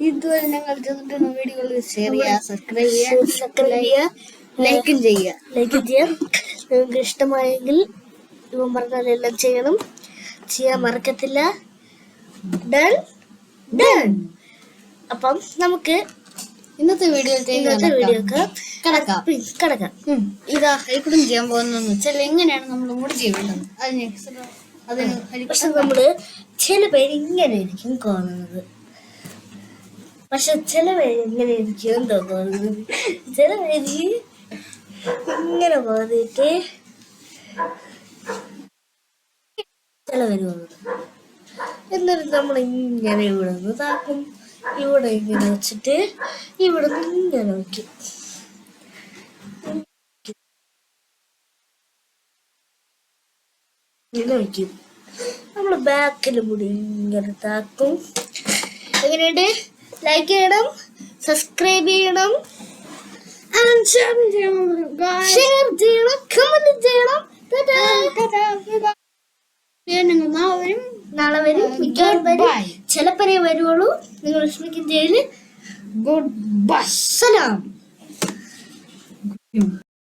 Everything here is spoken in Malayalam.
ഇതുവരെ ഞങ്ങൾ ചെയ്തിട്ടുള്ള വീഡിയോകൾ ഷെയർ ചെയ്യുക, സബ്സ്ക്രൈബ് ചെയ്യുക, ലൈക്കും ചെയ്യുക. നിങ്ങൾക്ക് ഇഷ്ടമായെങ്കിൽ ഇവൻ പറഞ്ഞാലെല്ലാം ചെയ്യാൻ മറക്കത്തില്ല. ഡൺ. അപ്പം നമുക്ക് ഇന്നത്തെ വീഡിയോക്ക് കിടക്കാം. ഇതാ ഹൈക്കുടും ചെയ്യാൻ പോകുന്നതെന്ന് വെച്ചാൽ എങ്ങനെയാണ് നമ്മൾ മുടി ചെയ്യേണ്ടത്. പക്ഷെ നമ്മള് ചില പേര് ഇങ്ങനെ ആയിരിക്കും കാണുന്നത്, പക്ഷെ ചില പേര് ഇങ്ങനെ ഇരിക്കും തോന്നുന്നത്. ചില പേര് ഇങ്ങനെ പോന്നിട്ട് ചില പേര് പോകുന്നത്. എന്നിട്ട് നമ്മൾ ഇങ്ങനെ ഇവിടെ നിന്ന് താക്കും, ഇവിടെ ഇങ്ങനെ വെച്ചിട്ട് ഇവിടെ നിന്ന് ഇങ്ങനെ വയ്ക്കും. ഇങ്ങനെ വയ്ക്കും. നമ്മൾ ബാക്കിൽ മുടി ഇങ്ങനെ താക്കും. എങ്ങനെയുണ്ട്? ലൈക്ക് ചെയ്യണം, സബ്സ്ക്രൈബ് ചെയ്യണം, ഷെയർ ചെയ്യണം, കമന്റ് ചെയ്യണം. നാളെ വരും, മിക്കവാറും വരും, ചിലപ്പോ വരുവുള്ളൂ. നിങ്ങൾ വിഷമിക്കും ചെയ്യല്. ഗുഡ് ബൈ, സലാം.